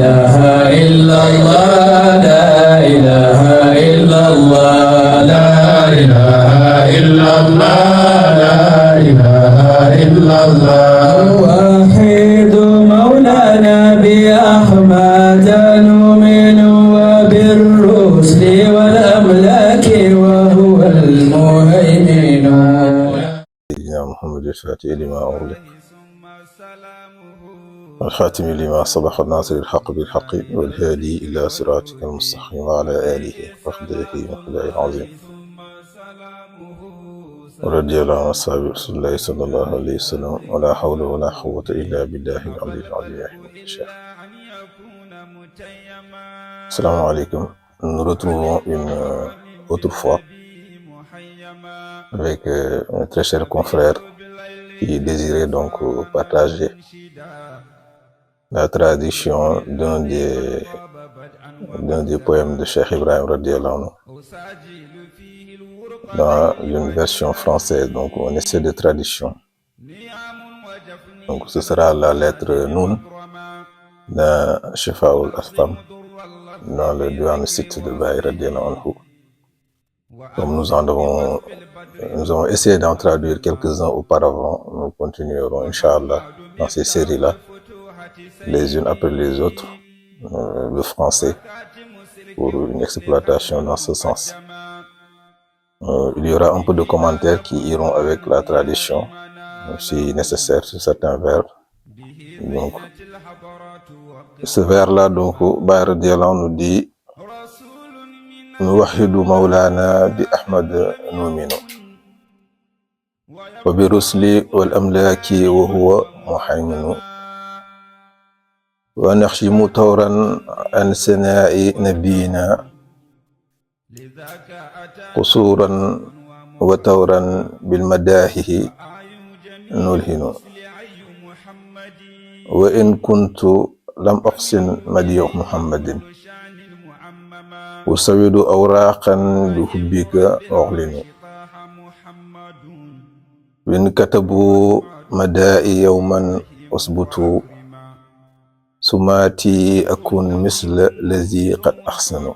إله إلا الله لا إله إلا الله لا إله إلا الله لا إله إلا الله وحيد مولانا بأحمد نؤمن وبالرسل والأملاك وهو المهيمن سيدنا محمد الفاتح لما أغلق والخاتم لما سبق الناصر الحق بالحق والهادي إلى صراطك المستقيم وعلى آله وقدره وقدره العظيم ورضي الله عن أصحاب رسول الله صلى الله عليه وسلم ولا حول ولا قوة إلا بالله العلي العظيم. السلام عليكم. Nous retrouvons une autre fois avec un très cher confrère qui désirait donc partager la tradition d'un des poèmes de Cheikh Ibrahim radiallahu anhu dans une version française. Donc on essaie de tradition. Donc ce sera la lettre Noun dans Shifaoul Astam dans le Diwan site de Baye radiallahu anhu. Comme nous avons essayé d'en traduire quelques-uns auparavant, nous continuerons Inch'Allah dans ces séries-là, les unes après les autres, le français, pour une exploitation dans ce sens. Il y aura un peu de commentaires qui iront avec la tradition, si nécessaire, sur certains vers. Donc, ce vers-là, donc, Baye radiallahu anhu nous dit نوحد مولانا بأحمد نؤمن وبرسل والأملاك وهو محيمن ونخشم تورا عن سناء نبينا قصورا وتورا بالمداهه نلهن وإن كنت لم أحسن مديح محمد وسويد أوراقا بحبك أعلن وإن كتبوا مدائي يوما أثبتوا سماتي أكون مثل الذي قد أحسن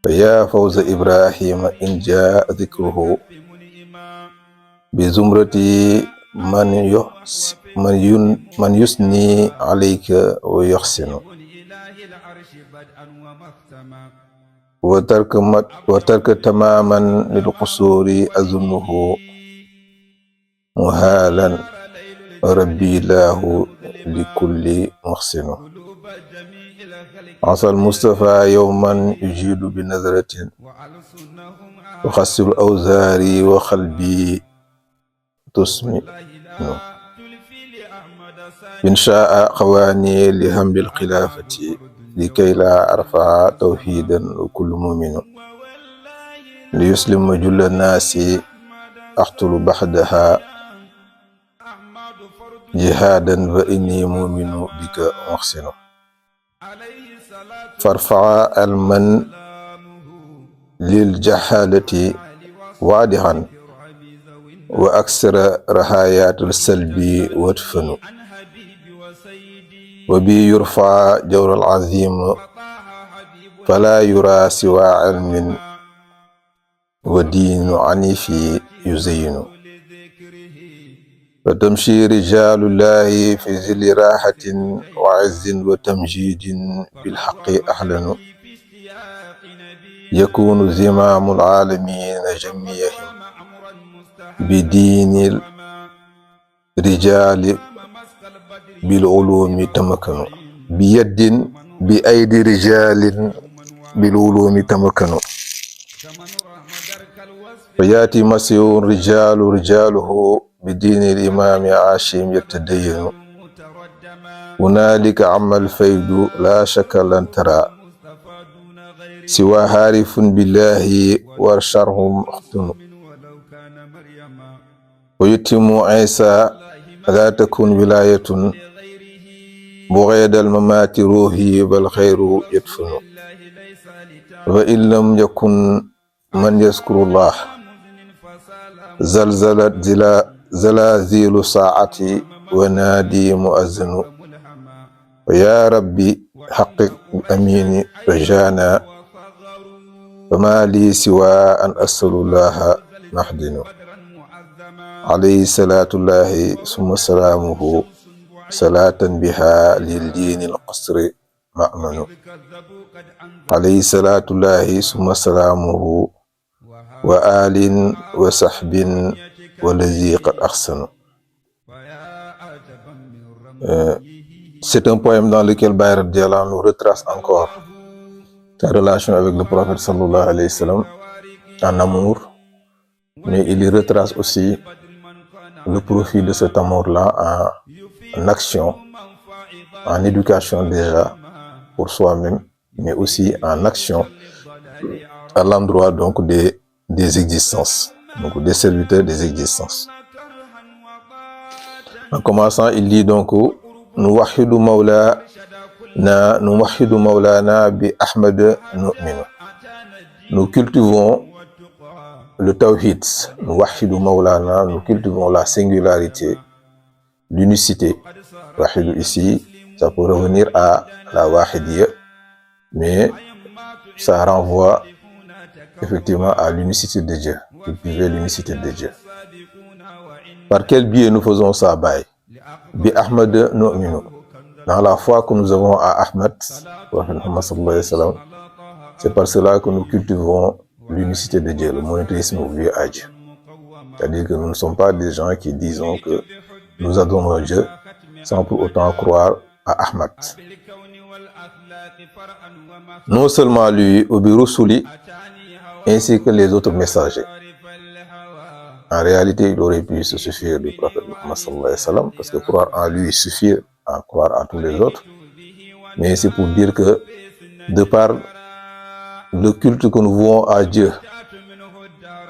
فيا فوز إبراهيم إن جاء ذكره بزمرتي من يثني عليك ويحسن وترك تماما للقصور أظنه مهالا ربي الله لكل محسن عصى المصطفى يوما يجيد بنظرة وخسر أوزاري وقلبي تسمي إن شاء خواني لهم الخلافة لكي لا أرفع توحيدا وكل مؤمن ليسلم جل الناس أقتل بعدها جهادا وإني مؤمن بك محسن فارفع المن للجهالة واضحا وأكثر رهايات السلب وادفن وبي يرفع جور العظيم فلا يرى سوى علم ودين عنيف يزين فتمشي رجال الله في ذل راحة وعز وتمجيد بالحق أحلن يكون زمام العالمين جميعهم بدين الرجال بالعلوم تمكنوا بيد بأيدي رجال بالعلوم تمكنوا فياتي مسيح رجاله بدين الإمام عاشم يتدين هنالك عم الفيد لا شك لن ترى سوى عارف بالله وشرهم اختن ويتم عيسى لا تكون ولاية بغيد الممات روحي بل خير يدفن وإن لم يكن من يذكر الله زلزلت زلازل ساعتي ونادي مؤذن ويا ربي حقق بأمين رجانا وما لي سوى أن أسأل الله محدن عليه صلاة الله ثم سلامه صلاة بها للدين القصر مأمن عليه صلاة الله ثم سلامه وآل وصحب والذي قد أحسن. C'est un poème dans lequel Baye Radiallahu Anhu retrace encore sa relation avec le prophète sallallahu alayhi wa sallam en amour, mais il y retrace aussi le profit de cet amour-là en action, en éducation déjà pour soi-même, mais aussi en action à l'endroit donc des existences, donc des serviteurs des existences. En commençant, il dit donc Nuwahidu Maulana bi Ahmad Nu'minu. Nous cultivons le tawhid. Nuwahidu Maulana, nous cultivons la singularité, l'unicité. Wahidu ici, ça peut revenir à la wahidiyya, mais ça renvoie effectivement à l'unicité de Dieu, cultiver l'unicité de Dieu. Par quel biais nous faisons ça, Baye? Bi Ahmad Nu'minu. Dans la foi que nous avons à Ahmad, c'est par cela que nous cultivons l'unicité de Dieu, le monothéisme oublié à Dieu. C'est-à-dire que nous ne sommes pas des gens qui disons que nous adorons Dieu sans pour autant croire à Ahmad. Non seulement lui, Obi Rusuli, ainsi que les autres messagers. En réalité, il aurait pu se suffire du prophète Muhammad sallallahu alayhi wa sallam, parce que croire en lui suffit à croire à tous les autres. Mais c'est pour dire que, de par le culte que nous vouons à Dieu,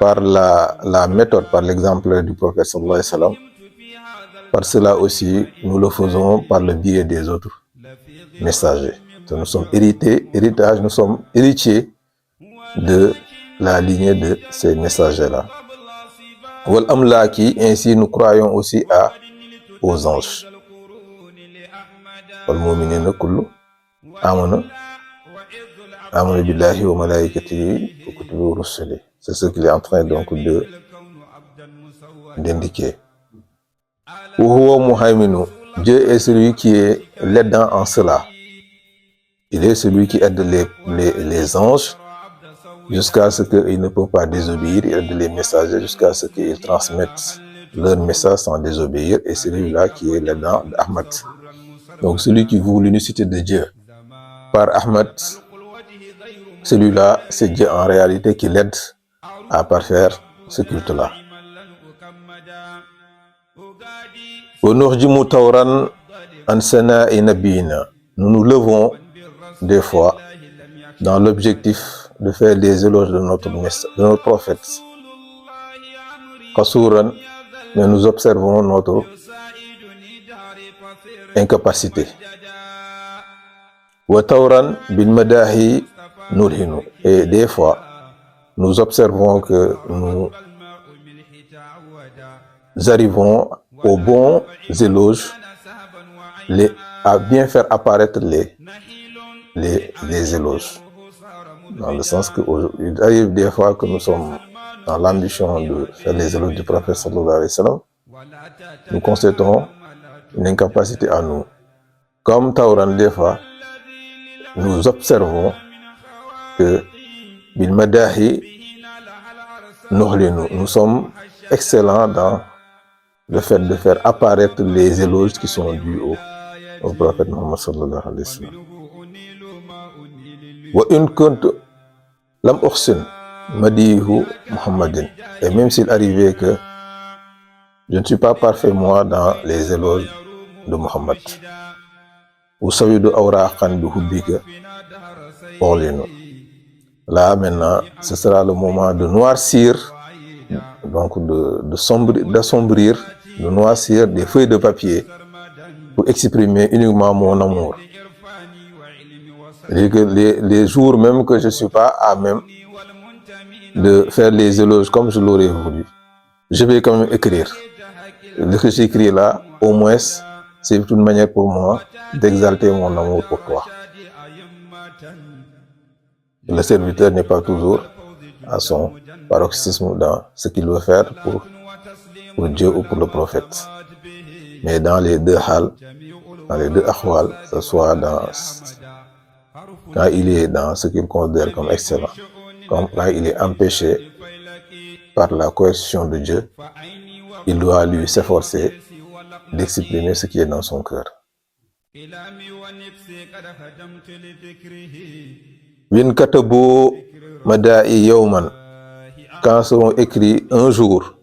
par la méthode, par l'exemple du prophète sallallahu alayhi wa sallam, par cela aussi, nous le faisons par le biais des autres messagers. Donc, nous sommes nous sommes héritiers de la lignée de ces messagers-là. Wal amlaki, ainsi nous croyons aussi aux anges. Wal mu'minina kullu amana billahi wa malaikatihi wa kutubihi wa rusulihi. C'est ce qu'il est en train donc d'indiquer. Wa huwa muhaiminu. Dieu est celui qui est l'aidant en cela. Il est celui qui aide les anges jusqu'à ce qu'ils ne peuvent pas désobéir. Il aide les messagers jusqu'à ce qu'ils transmettent leur message sans désobéir. Et celui-là qui est l'aidant d'Ahmad. Donc celui qui voue l'unicité de Dieu par Ahmad, celui-là, c'est Dieu en réalité qui l'aide à parfaire ce culte-là. Nous nous levons des fois dans l'objectif de faire des éloges de notre prophète. Qasuran, mais nous observons notre incapacité. Wa tawran bil madahi nurhinu. Et des fois, nous observons que nous arrivons aux bons éloges, à bien faire apparaître les éloges. Dans le sens qu'il arrive des fois que nous sommes dans l'ambition de faire les éloges du prophète sallallahu alayhi wa sallam, nous constatons une incapacité à nous. Comme Tauran, des fois, nous observons que bil madahi nuhlinu, nous sommes excellents dans le fait de faire apparaître les éloges qui sont dus au prophète Muhammad sallallahu alayhi wa sallam. Wa in kuntu lam uhsin madihu Muhammadin. Et même s'il arrivait que je ne suis pas parfait moi dans les éloges de Muhammad. Ou sawidu awraqan bi hubbika orlinu. Là maintenant, ce sera le moment de noircir, donc d'assombrir, de noircir des feuilles de papier pour exprimer uniquement mon amour. Et que les jours même que je ne suis pas à même de faire les éloges comme je l'aurais voulu, je vais quand même écrire. Ce que j'écris là, au moins, c'est une manière pour moi d'exalter mon amour pour toi. Le serviteur n'est pas toujours à son paroxysme dans ce qu'il veut faire pour Dieu ou pour le prophète. Mais dans les deux hal, dans les deux akhwal, que ce soit quand il est dans ce qu'il considère comme excellent, comme quand il est empêché par la coercition de Dieu, il doit lui s'efforcer d'exprimer ce qui est dans son cœur. Win katabu mada'i yawman, quand seront écrits un jour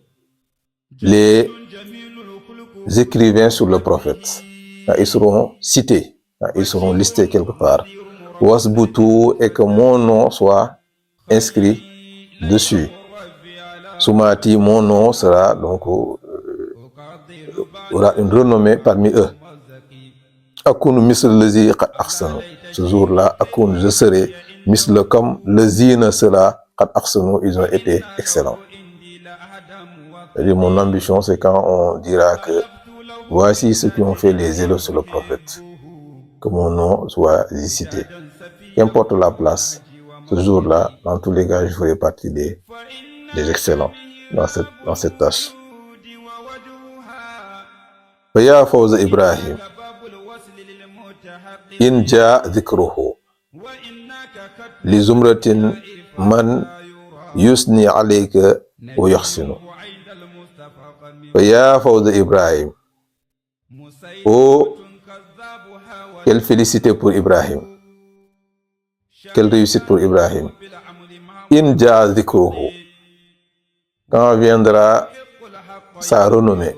les écrivains sur le prophète, quand ils seront cités, quand ils seront listés quelque part, wasbutu, et que mon nom soit inscrit dessus. Soumati, mon nom sera donc aura une renommée parmi eux. Akun misl lazi qad ahsanu, ce jour-là, akun, je serai misl comme lazina sera qad ahsanu, ils ont été excellents. C'est-à-dire, mon ambition, c'est quand on dira que voici ceux qui ont fait les éloges sur le prophète, que mon nom soit cité. Qu'importe la place, ce jour-là, dans tous les cas, je ferai partie des excellents dans cette tâche. Faya Fawza Ibrahim, in ja dhikruhu, li zumratin man yusni alayka wa yuhsinu. Faya Fawza Ibrahim, oh, quelle félicité pour Ibrahim, quelle réussite pour Ibrahim. In ja dhikruhu, quand viendra sa renommée,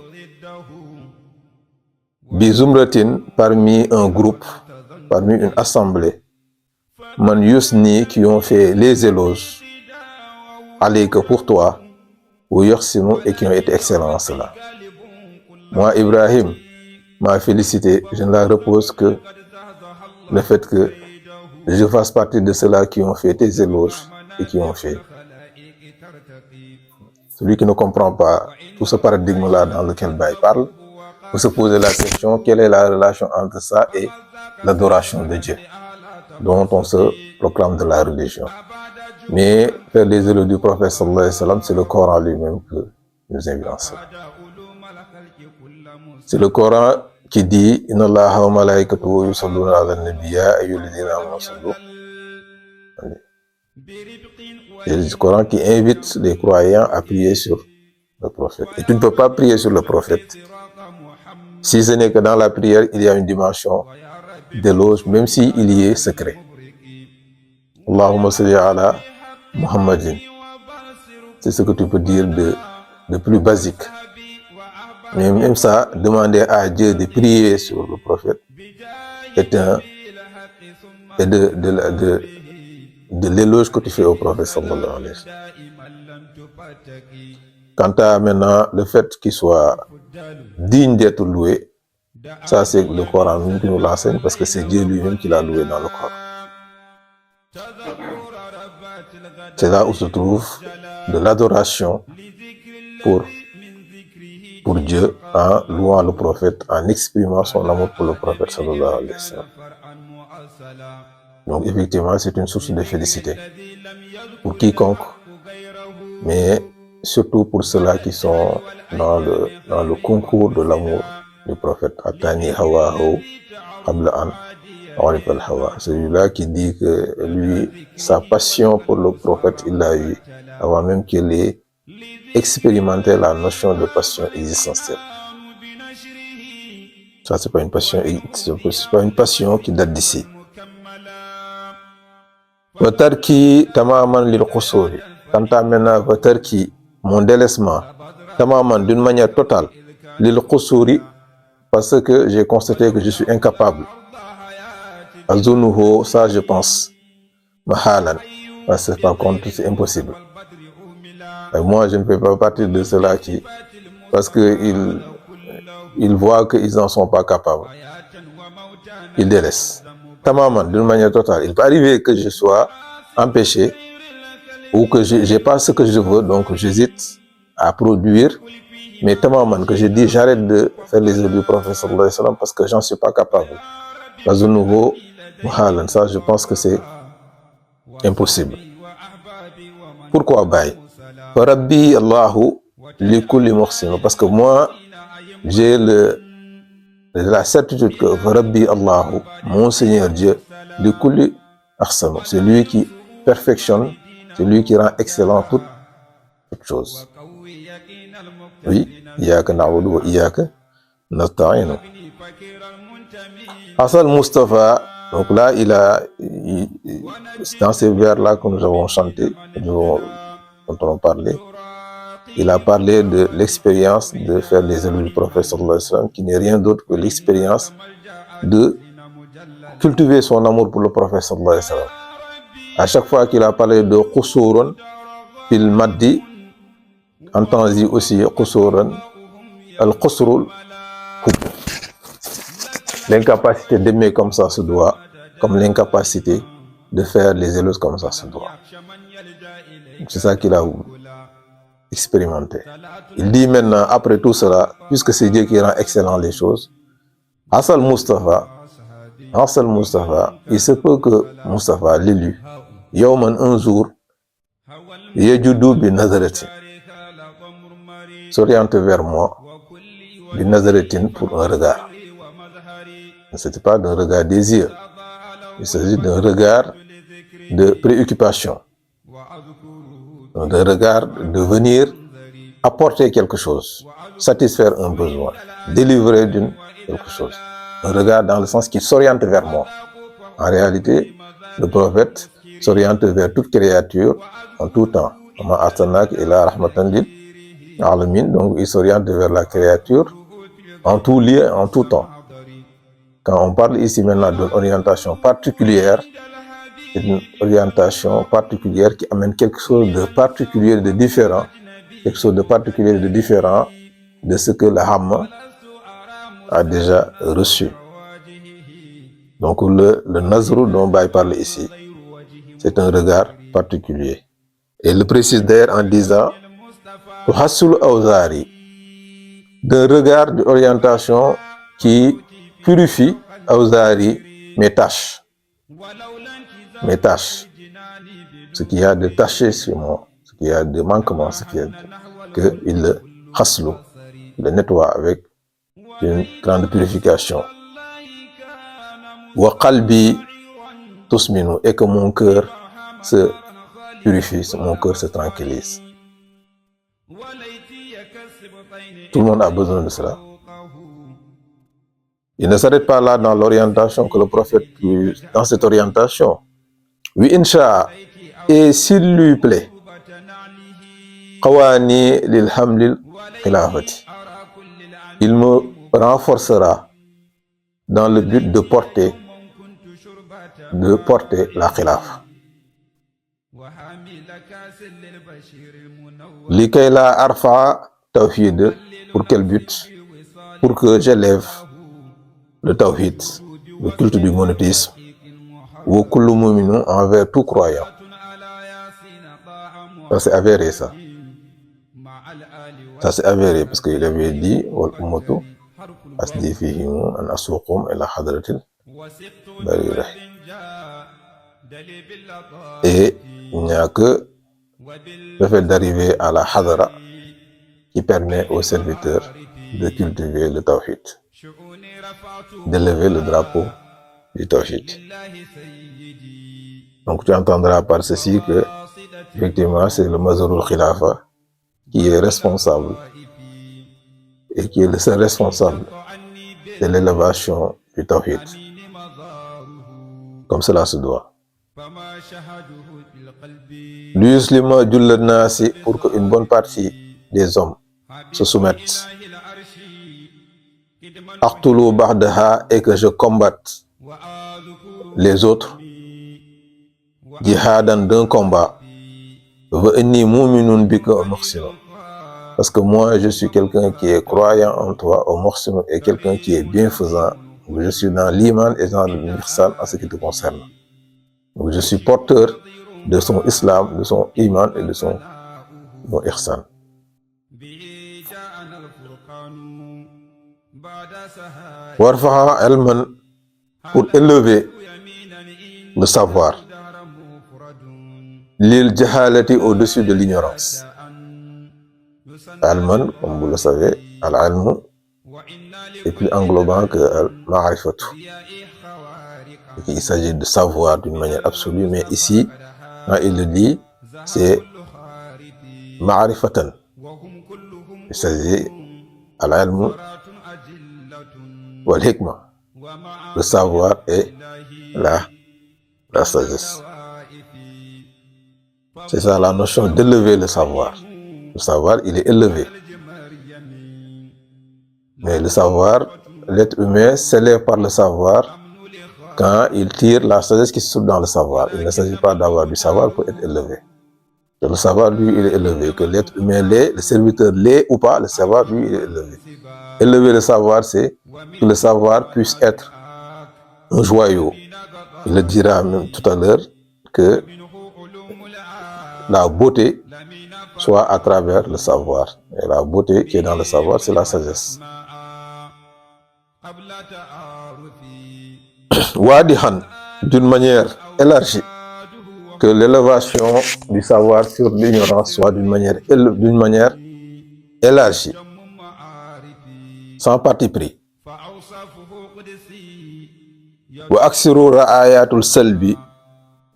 Bizumratin, parmi un groupe, parmi une assemblée, Man Yusni, qui ont fait les éloges, Alayka pour toi, ou Yorsinu, et qui ont été excellents en cela. Moi, Ibrahim, m'a félicité, je ne la repose que le fait que je fasse partie de ceux-là qui ont fait tes éloges et qui ont fait. Celui qui ne comprend pas tout ce paradigme-là dans lequel Baye parle, peut se poser la question, quelle est la relation entre ça et l'adoration de Dieu, dont on se proclame de la religion. Mais faire les éloges du prophète sallallahu alayhi wa sallam, c'est le Coran lui-même que nous invite en cela. C'est le Coran qui dit Inna Allaha wa malaikatahu yusalluna ala nabiyya ayyuhalladhina amanu sallu. C'est le Coran qui invite les croyants à prier sur le prophète. Et tu ne peux pas prier sur le prophète si ce n'est que dans la prière, il y a une dimension d'éloge, même s'il y est secret. Allahumma salli ala Muhammadin. C'est ce que tu peux dire de plus basique. Mais même ça, demander à Dieu de prier sur le prophète est de l'éloge que tu fais au prophète sallallahu alayhi wa sallam. Quant à maintenant le fait qu'il soit digne d'être loué, ça c'est le Coran même qui nous l'enseigne, parce que c'est Dieu lui-même qui l'a loué dans le Coran. C'est là où se trouve de l'adoration pour Dieu, en louant le prophète, en exprimant son amour pour le prophète sallallahu alayhi wa sallam. Donc effectivement, c'est une source de félicité pour quiconque, mais surtout pour ceux-là qui sont dans le concours de l'amour du prophète. Atani hawahu qabla an a'rif al-hawa. Celui-là qui dit que lui, sa passion pour le prophète, il l'a eu avant même qu'il ait expérimenté la notion de passion existentielle. Ça, c'est pas une passion qui date d'ici. Wa tarki tamaman lil qusuri. Quant à maintenant, wa tarki, mon délaissement, tamaman, d'une manière totale, lil qusuri, parce que j'ai constaté que je suis incapable. Azunuhu, ça je pense, mahalan, parce que par contre c'est impossible. Et moi je ne fais pas partie de ceux-là qui, parce que ils voient qu'ils n'en sont pas capables, ils délaissent. Tamaman, d'une manière totale. Il peut arriver que je sois empêché ou que je n'ai pas ce que je veux, donc j'hésite à produire, mais tamaman que je dis j'arrête de faire les œuvres du prophète sallallahu alayhi wa sallam parce que j'en suis pas capable. Dans un nouveau muhalan, ça je pense que c'est impossible. Pourquoi Baye? Rabbi Allahu li kulli muhsin, parce que moi j'ai la certitude que Rabbi Allahu, mon Seigneur Dieu, li kulli ahsan, c'est lui qui perfectionne, c'est lui qui rend excellent toute chose. Oui, iyyaka na'budu wa iyyaka nasta'in. Asal Mustafa, donc là dans ces vers-là que nous avons chanté, dont on a parlé, il a parlé de l'expérience de faire les œuvres du prophète sallallahu alayhi wa sallam, qui n'est rien d'autre que l'expérience de cultiver son amour pour le prophète sallallahu alayhi wa sallam. À chaque fois qu'il a parlé de qusurun fil maddi, entend-y aussi qusurun al-qusrul hub, l'incapacité d'aimer comme ça se doit, comme l'incapacité de faire les éloges comme ça se doit. C'est ça qu'il a expérimenté. Il dit maintenant, après tout cela, puisque c'est Dieu qui rend excellent les choses, Asal Mustafa, il se peut que Mustafa, l'élu, yawman un jour, yajudu bi nazaratin, s'oriente vers moi, bi nazaratin pour un regard. Ce n'était pas d'un regard désir, il s'agit d'un regard de préoccupation, d'un regard de venir apporter quelque chose, satisfaire un besoin, délivrer d'une quelque chose. Un regard dans le sens qu'il s'oriente vers moi. En réalité, le prophète s'oriente vers toute créature en tout temps. Donc il s'oriente vers la créature en tout lieu, en tout temps. Quand on parle ici maintenant d'une orientation particulière, c'est une orientation particulière qui amène quelque chose de particulier, de différent, quelque chose de particulier, de différent de ce que la Hamma a déjà reçu. Donc le Nazrou dont Baye parle ici, c'est un regard particulier. Et il le précise d'ailleurs en disant Tuhassul Awzari, d'un regard d'orientation qui purifie Awzari mes tâches, ce qu'il y a de taché sur moi, ce qu'il y a de manquement, ce qu'il y a que il le haslu, le nettoie avec une grande purification. Wa qalbi tusminu, et que mon cœur se purifie, mon cœur se tranquillise. Tout le monde a besoin de cela. Il ne s'arrête pas là dans l'orientation que le prophète, dans cette orientation. Oui, insha, et s'il lui plaît, qawani lil hamlil khilafati, il me renforcera dans le but de porter la khilafa. Likay la arfa tawhid, pour quel but? Pour que j'élève le tawhid, le culte du monothéisme, wa kullu mu'minin, envers tout croyant. Ça c'est avéré, ça. Ça c'est avéré, parce qu'il avait dit wal ummatu asdi fihim an asuqum ila hadratil barira. Et il n'y a que le fait d'arriver à la hadra qui permet aux serviteurs de cultiver le tawhid, d'élever le drapeau du tawhid. Donc tu entendras par ceci que effectivement c'est le Mazarul Khilafa qui est responsable et qui est le seul responsable de l'élévation du tawhid, comme cela se doit. L'uslima julla nasi, pour qu'une bonne partie des hommes se soumettent. Aqtulu ba'daha, et que je combatte les autres. Jihadan, d'un combat. Wa inni mu'minun bika muhsin, parce que moi je suis quelqu'un qui est croyant en toi, au muhsin, et quelqu'un qui est bienfaisant. Je suis dans l'iman et dans le mihsan en ce qui te concerne. Donc je suis porteur de son islam, de son iman et de son ihsan. Warfaha ilman, pour élever le savoir. Lil jahalati, au-dessus de l'ignorance. Ilman, comme vous le savez, al-ilmu est plus englobant que al-ma'rifatu. Il s'agit de savoir d'une manière absolue, mais ici, quand il le dit, c'est ma'rifatan. Il s'agit al-ilmu wal-hikma, le savoir et la sagesse. C'est ça la notion d'élever le savoir. Le savoir, il est élevé. Mais le savoir, l'être humain s'élève par le savoir quand il tire la sagesse qui se trouve dans le savoir. Il ne s'agit pas d'avoir du savoir pour être élevé. Que le savoir, lui, il est élevé. Que l'être humain l'est, le serviteur l'est ou pas, le savoir, lui, il est élevé. Élever le savoir, c'est que le savoir puisse être un joyau. Il le dira même tout à l'heure que la beauté soit à travers le savoir. Et la beauté qui est dans le savoir, c'est la sagesse. Wadihan, d'une manière élargie, que l'élévation du savoir sur l'ignorance soit d'une manière élargie, sans parti pris. Wa aksiru ra'ayatul salbi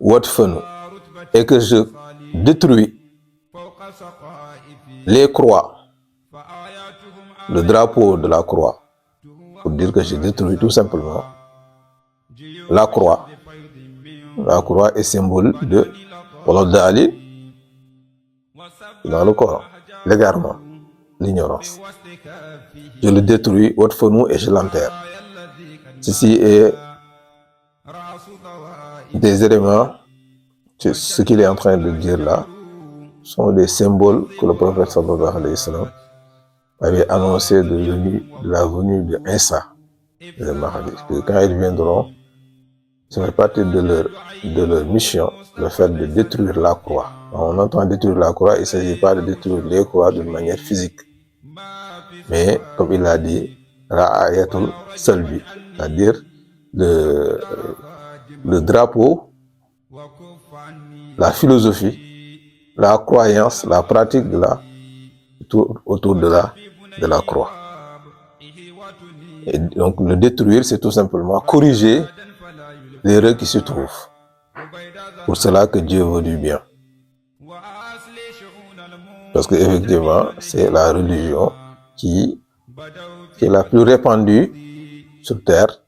watfanu, et que je détruis les croix, le drapeau de la croix, pour dire que je détruis tout simplement la croix. La croix est symbole de Walad dans le Coran, l'égarement, l'ignorance. Je le détruis, et je l'enterre. Ceci est des éléments, ce qu'il est en train de dire là, sont des symboles que le prophète sallallahu alayhi wa sallam avait annoncé de la venue de Isa, le Mahdi. Que quand ils viendront, ça fait partie de leur mission, le fait de détruire la croix. Quand on entend détruire la croix, il ne s'agit pas de détruire les croix d'une manière physique. Mais, comme il a dit, Ra'ayatul Salbi, c'est-à-dire le drapeau, la philosophie, la croyance, la pratique autour de la croix. Et donc, le détruire, c'est tout simplement corriger l'erreur qui se trouve. Pour cela que Dieu veut du bien. Parce qu'effectivement, c'est la religion qui est la plus répandue sur terre.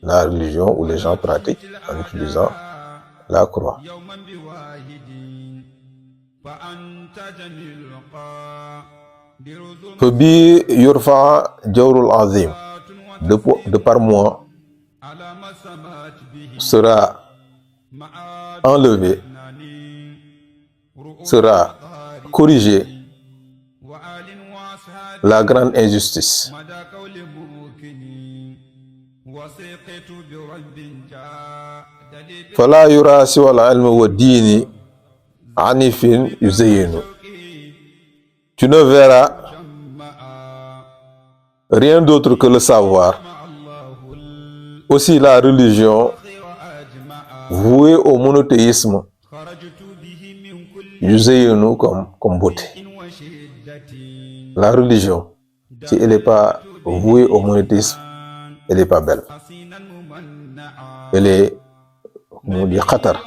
La religion où les gens pratiquent en utilisant la croix. Fabi yurfa jawrul azim, de par moi sera enlevé, sera corrigé la grande injustice. Fala yura siwa al-ilm wa dini anifin yuzayyinu. Tu ne verras rien d'autre que le savoir, aussi la religion vouée au monothéisme, yuzayyinu comme beauté. La religion, si elle n'est pas vouée au monothéisme, elle n'est pas belle. Elle est, on dit, khatar,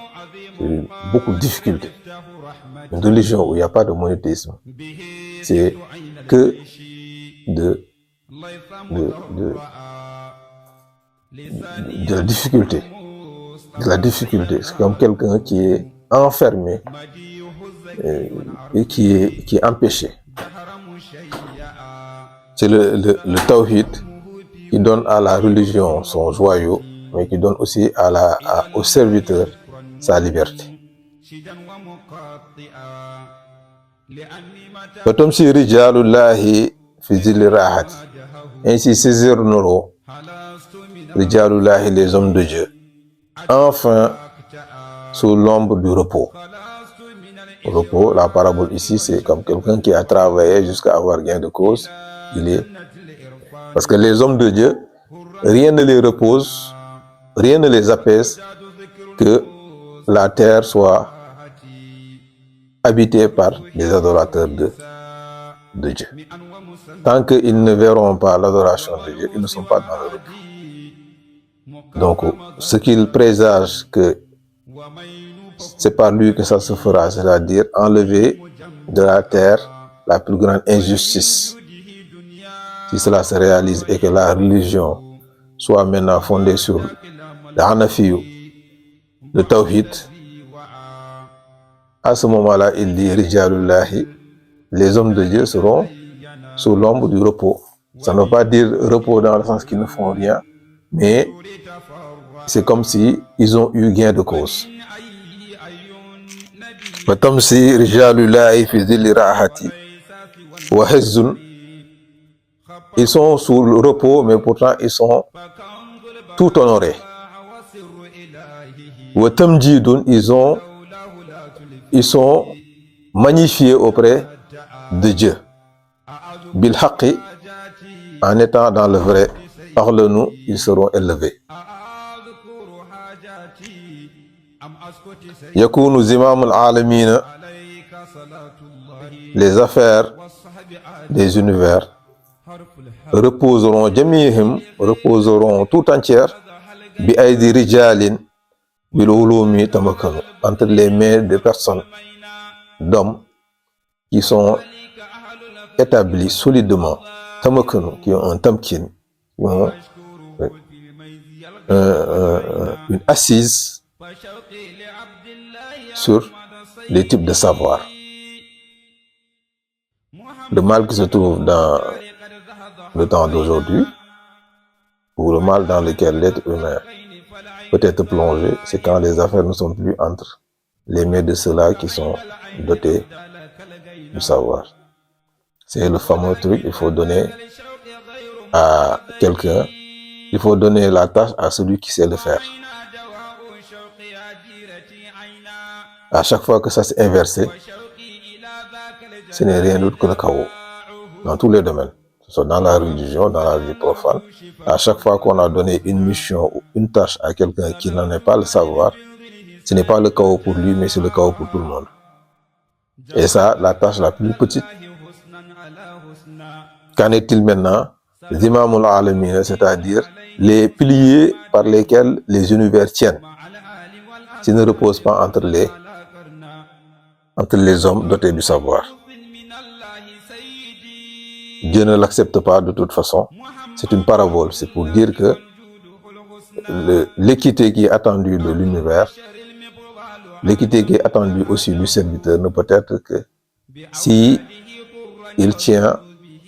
beaucoup de difficultés. Une religion où il n'y a pas de monothéisme, c'est que de la difficulté. De la difficulté. C'est comme quelqu'un qui est enfermé et qui est empêché. C'est le tawhid qui donne à la religion son joyau, mais qui donne aussi au serviteur sa liberté. Fatumsi rijalullahi fi zilli rahati. Ainsi séjourneront rijalullahi, les hommes de Dieu, enfin sous l'ombre du repos. repos. La parabole ici, c'est comme quelqu'un qui a travaillé jusqu'à avoir gain de cause. Parce que les hommes de Dieu, rien ne les repose, rien ne les apaise que la terre soit habitée par des adorateurs de Dieu. Tant qu'ils ne verront pas l'adoration de Dieu, ils ne sont pas dans le repos. Donc, ce qu'ils présagent que c'est par lui que ça se fera, c'est-à-dire enlever de la terre la plus grande injustice. Si cela se réalise et que la religion soit maintenant fondée sur le Hanafi, le Tawhid, à ce moment-là, il dit Rijalullahi, les hommes de Dieu seront sous l'ombre du repos. Ça ne veut pas dire repos dans le sens qu'ils ne font rien, mais c'est comme si ils ont eu gain de cause. Fatamsi rijalullahi fi zilli rahati wa hizzun. Ils sont sous le repos, mais pourtant ils sont tout honorés. Wa tamjidun, ils sont magnifiés auprès de Dieu. Bil haqqi, en étant dans le vrai, parle-nous, ils seront élevés. Yakunu zimamul alamina, les affaires des univers reposeront jamihim, reposeront tout entière bi aydi rijalin bil ulumi tamakanu, entre les mains de personnes, d'hommes qui sont établis solidement, tamakanu, qui ont un tamkin, qui ont une assise sur les types de savoir. Le mal qui se trouve dans le temps d'aujourd'hui, ou le mal dans lequel l'être humain peut être plongé, c'est quand les affaires ne sont plus entre les mains de ceux-là qui sont dotés du savoir. C'est le fameux truc, il faut donner à quelqu'un, il faut donner la tâche à celui qui sait le faire. À chaque fois que ça s'est inversé, ce n'est rien d'autre que le chaos, dans tous les domaines, que ce soit dans la religion, dans la vie profane. À chaque fois qu'on a donné une mission ou une tâche à quelqu'un qui n'en est pas le savoir, ce n'est pas le chaos pour lui, mais c'est le chaos pour tout le monde. Et ça, la tâche la plus petite. Qu'en est-il maintenant? Zimamul alamina, c'est-à-dire les piliers par lesquels les univers tiennent, qui ne reposent pas entre les hommes dotés du savoir. Dieu ne l'accepte pas de toute façon. C'est une parabole, c'est pour dire que l'équité qui est attendue de l'univers, l'équité qui est attendue aussi du serviteur ne peut être que si il tient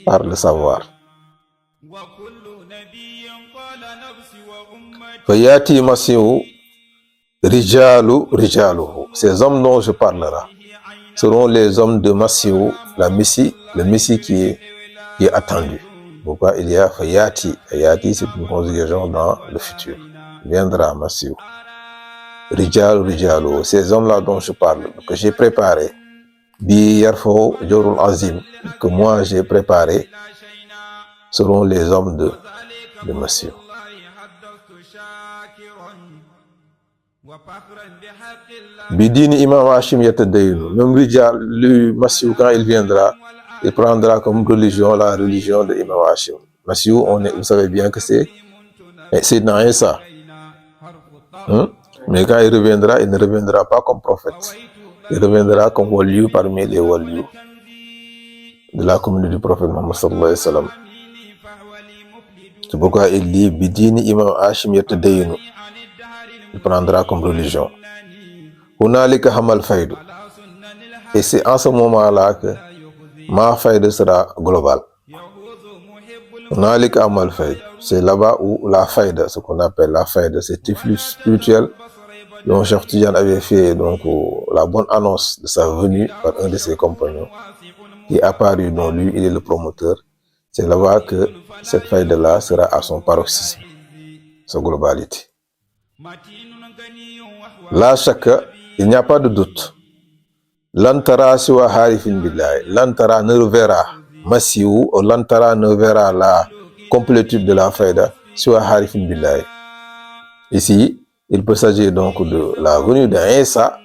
par le savoir. Fayati masihu rijalu rijaluhu. Ces hommes dont je parlerai seront les hommes de Masihu, la Messie, le Messie qui est attendu. Pourquoi il y a Fayati? Fayati, c'est une conjugaison dans le futur. Viendra Masihu. Rijal rijaluhu. Ces hommes-là dont je parle, que j'ai préparé, Bi yarfo jorul azim, que moi j'ai préparé, seront les hommes de Masihu. Bidini Imam Hashim yatadaynu. Même Rijal, le Masihu, quand il viendra, il prendra comme religion la religion de Imam Hashim. Masihu, vous savez bien que c'est Sayyidina Isa. Mais quand il reviendra, il ne reviendra pas comme prophète. Il reviendra comme waliyu parmi les waliyus de la communauté du prophète Muhammad sallallahu alayhi wa sallam. C'est pourquoi il dit Bidini Imam Hashim yatadaynu. Il prendra comme religion. Hunalika hamal faydu. Et c'est en ce moment-là que ma fayda sera globale. Hunalika hamal faydu. C'est là-bas où la fayda, ce qu'on appelle la fayda, c'est tiflus spirituel dont Cheikh Tidiane avait fait donc la bonne annonce de sa venue par un de ses compagnons qui est apparu, dont lui il est le promoteur. C'est là-bas que cette fayda-là sera à son paroxysme, sa globalité. Là, il n'y a pas de doute Lantara siwa harifin billahi. Lantara ne verra Massiou, Lantara ne verra la complétude de la faïda siwa harifin billahi. Ici, il peut s'agir donc de la venue d'Isa.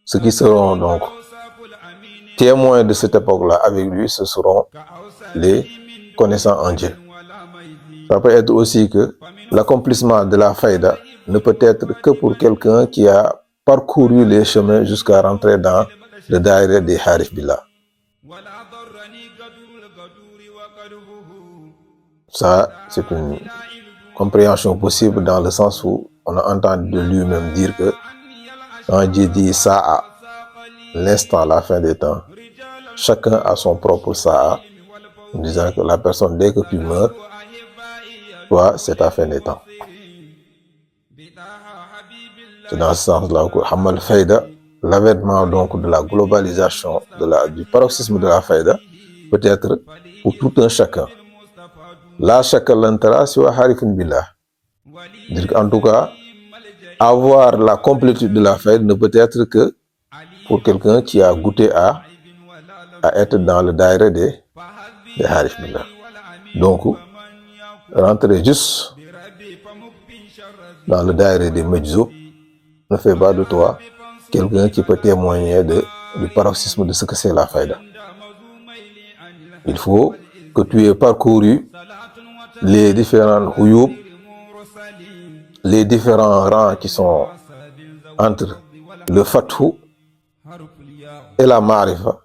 Ceux qui seront donc témoins de cette époque-là avec lui, ce seront les connaissants en Dieu. Ça peut être aussi que l'accomplissement de la faïda ne peut être que pour quelqu'un qui a parcouru les chemins jusqu'à rentrer dans le daïra des Harif Billah. Ça, c'est une compréhension possible dans le sens où on a entendu de lui-même dire que quand Dieu dit Sa'a, l'instant, la fin des temps, chacun a son propre Sa'a, en disant que la personne, dès que tu meurs, toi, c'est ta fin des temps. C'est dans ce sens-là que Hamal Faïda, l'avènement donc de la globalisation, du paroxysme de la Faïda, peut être pour tout un chacun. La chacun l'antara siwa harifun billah. En tout cas, avoir la complétude de la Faïda ne peut être que pour quelqu'un qui a goûté à être dans le daïra des Harif Billah. Donc, rentrer juste dans le daïra des Majzoub ne fait pas de toi quelqu'un qui peut témoigner du paroxysme de ce que c'est la faïda. Il faut que tu aies parcouru les différents huyub, les différents rangs qui sont entre le fathou et la marifa,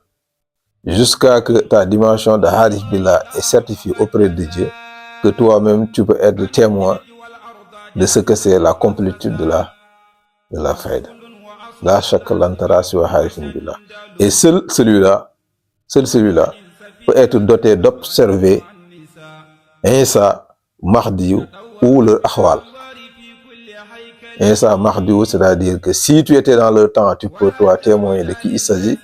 jusqu'à que ta dimension de Harif Billah est certifiée auprès de Dieu, que toi-même tu peux être le témoin de ce que c'est la complétude de la faïda. La shakka lantara siwa harifin billah. Et seul celui-là peut être doté d'observer Isa, Mahdi ou leur ahwal. Isa, Mahdi, c'est-à-dire que si tu étais dans leur temps, tu peux toi témoigner de qui il s'agit,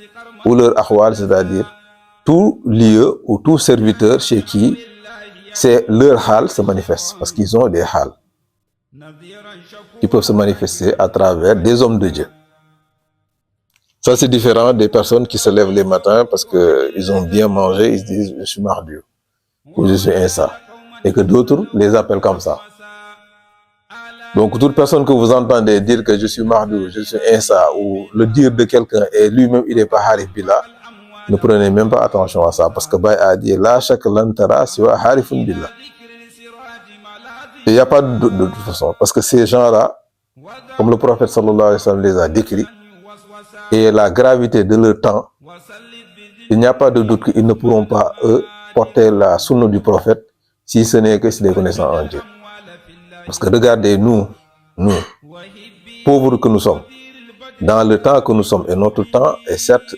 ou leur ahwal, c'est-à-dire tout lieu ou tout serviteur chez qui c'est leur hal se manifeste, parce qu'ils ont des hals qui peuvent se manifester à travers des hommes de Dieu. Ça, c'est différent des personnes qui se lèvent les matins parce qu'ils ont bien mangé, ils se disent je suis Mahdi ou je suis Isa, et que d'autres les appellent comme ça. Donc, toute personne que vous entendez dire que je suis Mahdi, je suis Isa, ou le dire de quelqu'un et lui-même il n'est pas Harif Billah, ne prenez même pas attention à ça, parce que Baye a dit la shak lantara siwa harifun billah. Il n'y a pas de toute façon, parce que ces gens-là, comme le prophète sallallahu alayhi wa sallam les a décrits, et la gravité de leur temps, il n'y a pas de doute qu'ils ne pourront pas, eux, porter la sunna du prophète, si ce n'est que c'est des connaissants en Dieu. Parce que regardez, nous, pauvres que nous sommes, dans le temps que nous sommes, et notre temps est certes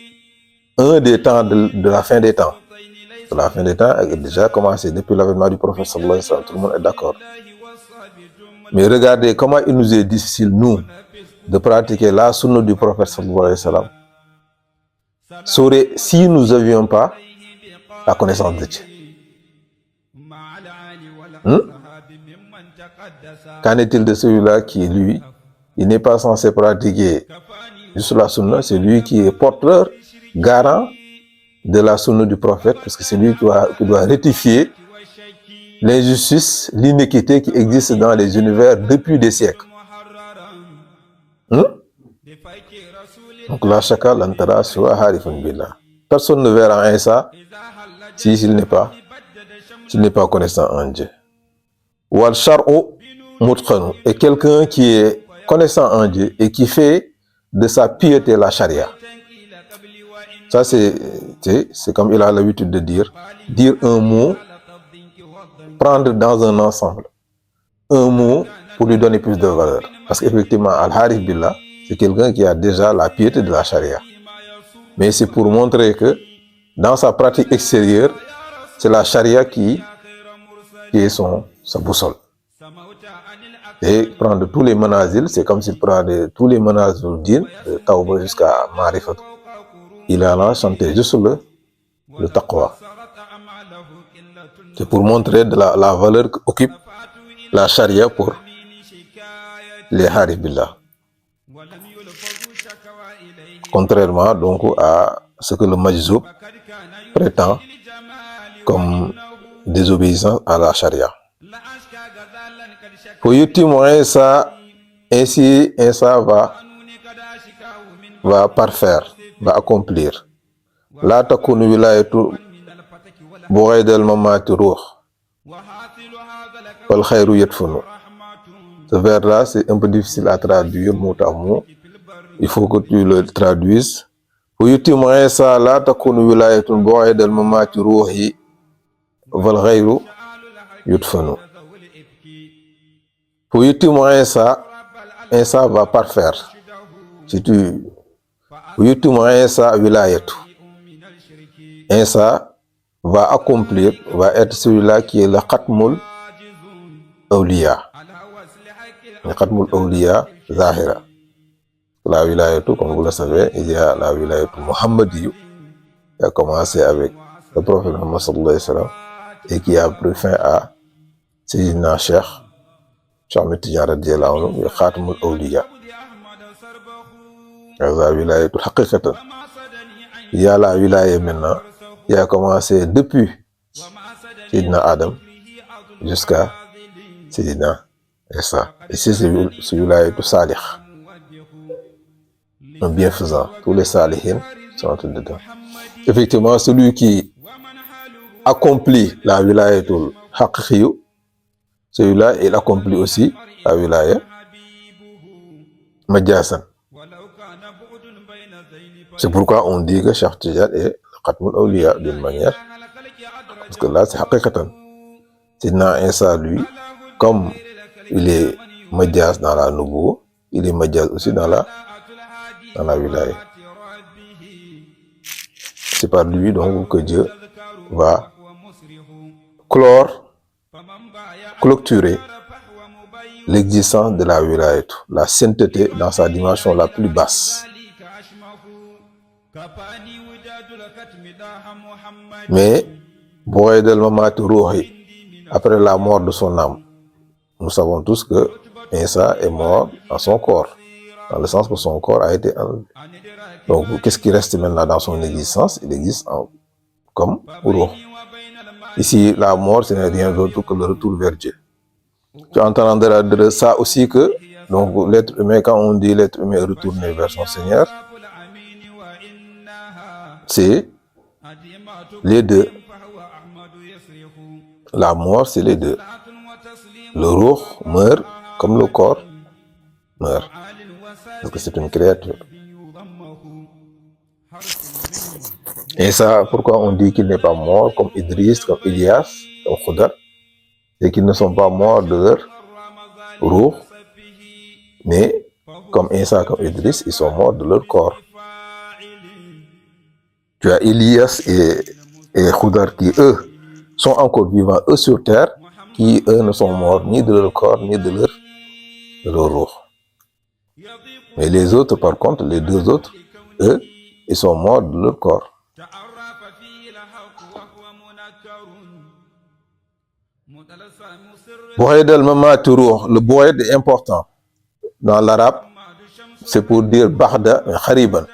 un des temps de la fin des temps. La fin des temps a déjà commencé depuis l'avènement du prophète sallallahu alayhi wa sallam, tout le monde est d'accord. Mais regardez comment il nous est difficile, nous, de pratiquer la sunna du prophète sallallahu alayhi wa sallam, si nous n'avions pas la connaissance de Dieu. Qu'en est-il de celui-là qui, lui, il n'est pas censé pratiquer juste la sunna, c'est lui qui est porteur, garant de la sunna du prophète, parce que c'est lui qui doit rectifier l'injustice, l'iniquité qui existe dans les univers depuis des siècles. Donc la shaka lantara siwa harifun billah. Personne ne verra Isa s'il n'est pas connaissant en Dieu. Wal shar'u mutqanu, et quelqu'un qui est connaissant en Dieu et qui fait de sa piété la charia. Ça c'est comme il a l'habitude de dire un mot, prendre dans un ensemble un mot pour lui donner plus de valeur. Parce qu'effectivement, Al-Harif Billah, c'est quelqu'un qui a déjà la piété de la charia. Mais c'est pour montrer que dans sa pratique extérieure, c'est la charia qui est sa boussole. Et prendre tous les manazil, c'est comme s'il prenait tous les manazil din, de Tawba jusqu'à Marifat. Il en a chanté juste le taqwa. C'est pour montrer la valeur qu'occupe la charia pour les Harif Billah. contrairement donc à ce que le majzoub prétend comme désobéissance à la charia. Pour yutim Isa, ainsi Isa va parfaire, va accomplir. La takunu wilayatu bughayda al-mamati ruh wal khayru yadfunu. Ce vers-là, c'est un peu difficile à traduire mot à mot. Il faut que tu le traduises. Pour yutim Isa, la takunu wilayatu bughayda al-mamati ruhi wal khayru yadfunu. Pour yutim Isa va parfaire. Si tu yutim Isa wilayatu, Isa va accomplir, va être celui-là qui est le Khatmul Awliya. Le Khatmul Awliya Zahira. La wilayatu, comme vous le savez, il y a la wilayatu Muhammadiyu, qui a commencé avec le prophète Muhammad sallallahu alayhi wa sallam et qui a pris fin à Sayyidina Cheikh Ahmed Tidiane radiyallahu anhu, le Khatmul Awliya. La wilayatu haqiqatan. Il y a la wilaya maintenant, qui a commencé depuis Sayyidina Adam jusqu'à Sayyidina Isa. Ici, c'est celui-là tout salih, un bienfaisant. Tous les salihin sont dedans. Effectivement, celui qui accomplit la wilaya tout haqiqiyu, celui-là, il accomplit aussi la wilaya majasan. C'est pourquoi on dit que Cheikh Tidiane est le Khatmul Awliya d'une manière, parce que là c'est haqiqatan. Sayyidina Isa, lui, comme il est majaz dans la nubuwa, il est majaz aussi dans la wilaya. C'est par lui donc que Dieu va clôturer l'existence de la wilaya, la sainteté dans sa dimension la plus basse. Mais Bughayda al-mamati ruhi, après la mort de son âme, nous savons tous que Isa est mort dans son corps, dans le sens que son corps a été enlevé. Donc qu'est-ce qui reste maintenant dans son existence? Il existe comme ruh. Ici, la mort, ce n'est rien d'autre que le retour vers Dieu. Tu entendras de ça aussi que donc l'être humain, quand on dit l'être humain est retourné vers son Seigneur, c'est les deux. La mort, c'est les deux. Le ruh meurt comme le corps meurt, parce que c'est une créature. Et ça, pourquoi on dit qu'il n'est pas mort comme Idriss, comme Ilyas, comme Khudar, c'est qu'ils ne sont pas morts de leur ruh, mais comme Isa, comme Idriss, ils sont morts de leur corps. Tu as Ilyas et Khudar qui, eux, sont encore vivants, eux, sur terre, qui, eux, ne sont morts ni de leur corps, ni de leur ruh. Mais les autres, par contre, les deux autres, eux, ils sont morts de leur corps. Bughayda al-mamati ruh, le bughayda est important. Dans l'arabe, c'est pour dire Baghda, Khariban.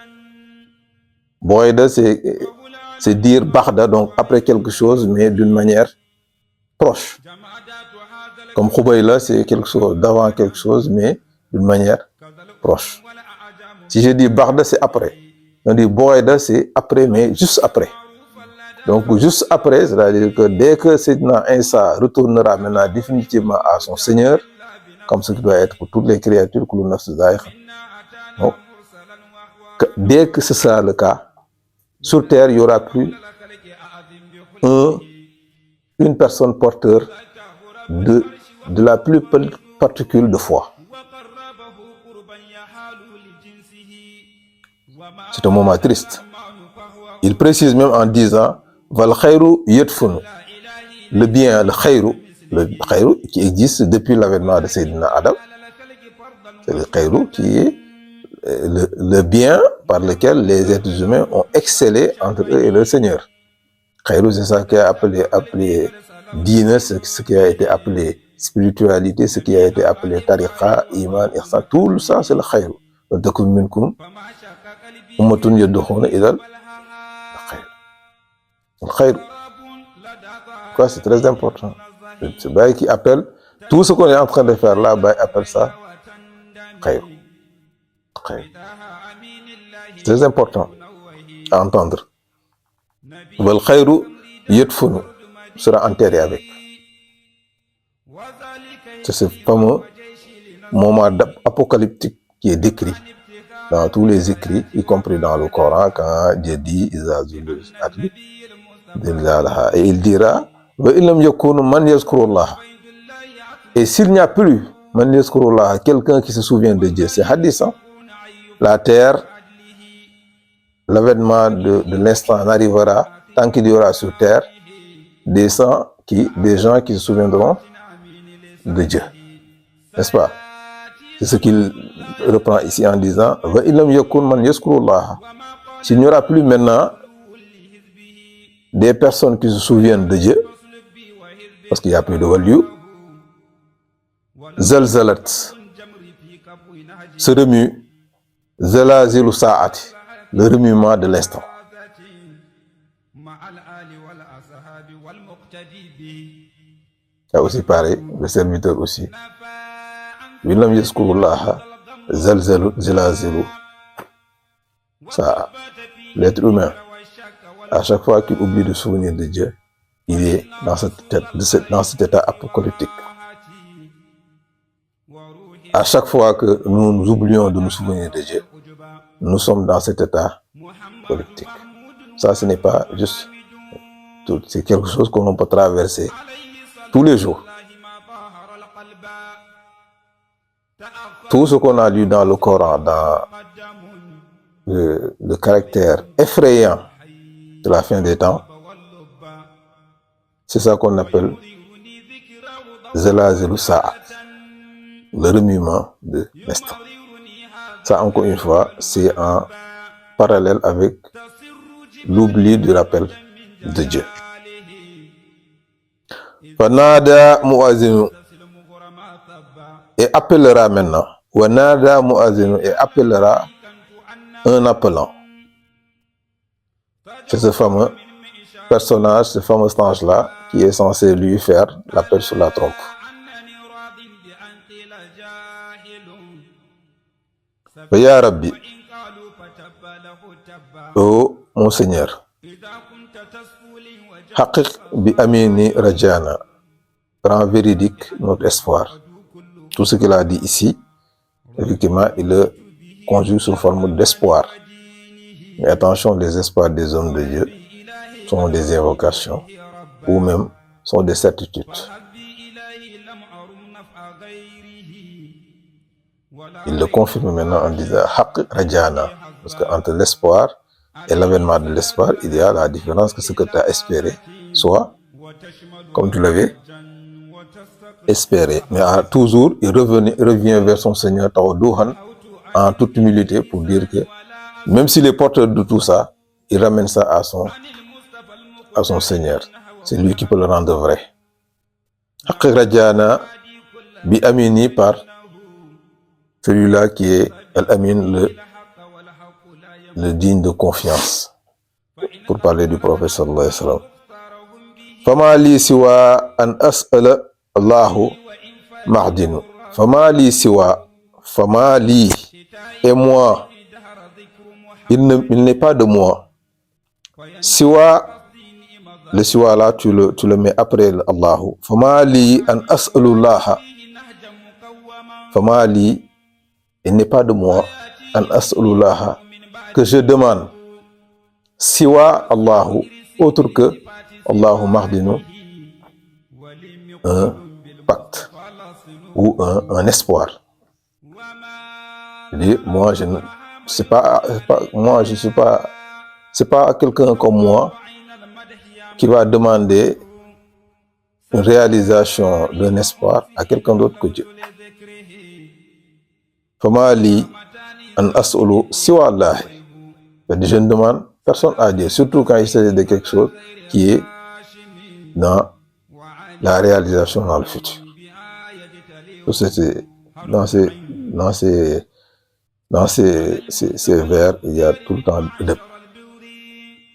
Bughayda, c'est dire Baghda, donc après quelque chose, mais d'une manière proche. Comme Khubayla, c'est quelque chose d'avant quelque chose, mais d'une manière proche. Si je dis Baghda, c'est après. On dit Bughayda, c'est après, mais juste après. Donc juste après, c'est-à-dire que dès que Sayyidina Isa retournera maintenant définitivement à son Seigneur, comme ce qui doit être pour toutes les créatures, donc, dès que ce sera le cas, sur terre, il n'y aura plus une personne porteur de la plus petite particule de foi. C'est un moment triste. Il précise même en disant Val khayru yadfunu, le bien, le khayru qui existe depuis l'avènement de Sayyidina Adam, c'est le khayru qui est le bien par lequel les êtres humains ont excellé entre eux et leur Seigneur. Khayru, c'est ça qui est appelé dîne, ce qui a été appelé spiritualité, ce qui a été appelé tariqa, iman, ihsan, tout ça c'est le khayru. ummatun yad'una ila al-khayr. Quoi, c'est très important. C'est Baye qui appelle tout ce qu'on est en train de faire là, Baye appelle ça khayr. C'est très important à entendre. Wal khayru yadfunu sera enterré avec. C'est ce fameux moment apocalyptique qui est décrit dans tous les écrits, y compris dans le Coran, quand Dieu dit et il dira et s'il n'y a plus quelqu'un qui se souvient de Dieu, c'est hadith, hein? La terre, l'avènement de l'instant n'arrivera tant qu'il y aura sur terre des gens qui se souviendront de Dieu, n'est-ce pas? C'est ce qu'il reprend ici en disant s'il n'y aura plus maintenant des personnes qui se souviennent de Dieu, parce qu'il n'y a plus de waliyu, zalzalat se remue zalazilu sa'ati, le remuement de l'instant. Là aussi pareil, le serviteur aussi. Willam yazkurullaha zalazilu sa'a. L'être humain, à chaque fois qu'il oublie de souvenir de Dieu, il est dans cet état apocalyptique. À chaque fois que nous oublions de nous souvenir de Dieu, nous sommes dans cet état apocalyptique. Ça, ce n'est pas juste tout, c'est quelque chose que l'on peut traverser tous les jours. Tout ce qu'on a lu dans le Coran, dans le caractère effrayant de la fin des temps, c'est ça qu'on appelle zalazilu sa'a, le remuement de l'instant. Ça, encore une fois, c'est en parallèle avec l'oubli du rappel de Dieu. Fanada muazinu, et appellera maintenant. Wanada muazinu, et appellera un appelant. C'est ce fameux personnage, ce fameux ange-là, qui est censé lui faire l'appel sur la trompe. Ya Rabbi, ô mon Seigneur, haqiq bi amini rajana, rend véridique notre espoir. Tout ce qu'il a dit ici, effectivement, il le conjugue sous forme d'espoir. Mais attention, les espoirs des hommes de Dieu sont des invocations ou même sont des certitudes. Il le confirme maintenant en disant haqq rajana, parce qu'entre l'espoir et l'avènement de l'espoir, il y a la différence que ce que tu as espéré soit comme tu l'avais espéré. Mais toujours, il revient vers son Seigneur tawadduhan, en toute humilité, pour dire que même s'il est porteur de tout ça, il ramène ça à son Seigneur. C'est lui qui peut le rendre vrai. Haqq rajana bi amini, par celui-là qui est Al-Amin, le digne de confiance, pour parler du prophète sallallahu alayhi wa sallam. Fama li siwa an as'ala Allahu mahdinu. Fama li et moi, il n'est pas de moi. Siwa, le siwa là, tu le mets après Allahu. Fama li an as'alullaha. Fama li, il n'est pas de moi, an as'alullaha, que je demande, siwa Allahu, autre que Allahu mahdinu, un pacte ou un espoir. Moi, je ne sais pas, moi, je suis pas, c'est pas quelqu'un comme moi qui va demander une réalisation d'un espoir à quelqu'un d'autre que Dieu. Fama li an as'alu siwa Allah. Je ne demande personne à Dieu, surtout quand il s'agit de quelque chose qui est dans la réalisation dans le futur. C'est dans ces vers, il y a tout le temps du adab.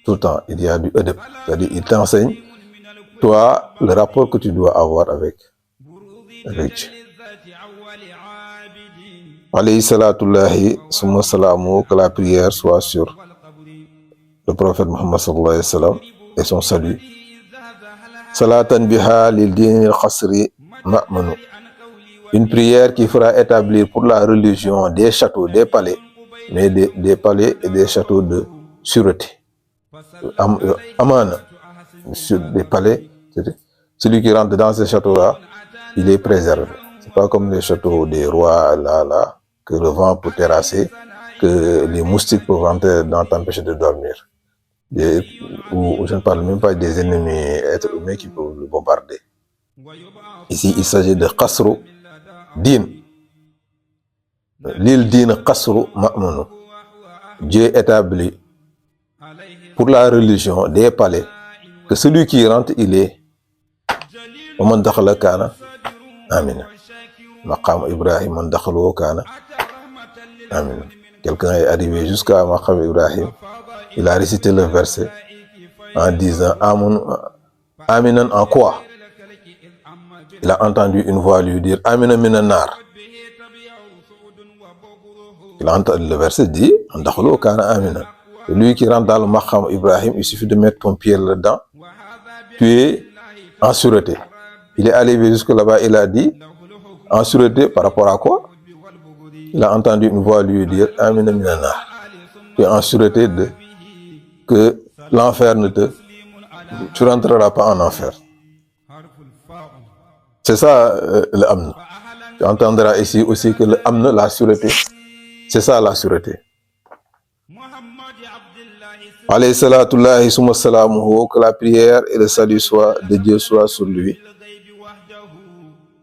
Tout le temps, il y a du adab. C'est-à-dire, il t'enseigne, toi, le rapport que tu dois avoir avec Dieu. Alayhi salatullahi summa salamu, que la prière soit sur le prophète Muhammad sallallahu alayhi wa sallam et son salut. Salatan biha lil dinil khasri ma'manu. Une prière qui fera établir pour la religion des châteaux, des palais, mais des palais et des châteaux de sûreté. Amana, sur des palais, celui qui rentre dans ces châteaux-là, il est préservé. C'est pas comme les châteaux des rois, là, que le vent peut terrasser, que les moustiques peuvent rentrer dans t'empêcher de dormir. Ou je ne parle même pas des ennemis êtres humains qui peuvent le bombarder. Ici, il s'agit de Qasru Din. L'île Din Qasru Ma'munu. Dieu établit pour la religion des palais, que celui qui rentre, il est man dakhala kana amina. Maqam Ibrahim, man dakhalu kana amina. Quelqu'un est arrivé jusqu'à Maqam Ibrahim, il a récité le verset en disant Aminan en quoi? Il a entendu une voix lui dire Amina minan nar. Il a entendu le verset dit Dakhalu kana amina. Lui qui rentre dans le Maqam Ibrahim, il suffit de mettre ton pied là-dedans, tu es en sûreté. Il est allé jusque là-bas, il a dit en sûreté par rapport à quoi? Il a entendu une voix lui dire Amina minan nar. Tu es en sûreté de que l'enfer tu rentreras pas en enfer. C'est ça le amn. Tu entendras ici aussi que le amn, la sûreté, c'est ça la sûreté. Alayhi salatullahi summa salamuhu, que la prière et le salut de Dieu soient sur lui.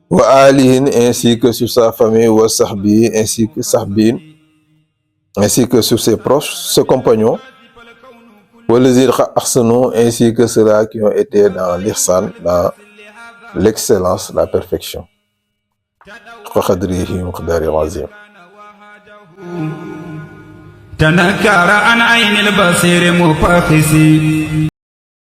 Wa alihin, ainsi que sur sa famille, wa sahbi, ainsi que sahbin, ainsi que sur ses proches, ses compagnons. Wa lazir ahsanu, ainsi que ceux-là qui ont été dans l'ihsan, dans l'excellence, la perfection. Wa qadrihi miqdari azim. تنكر عن عين البصير مفخسي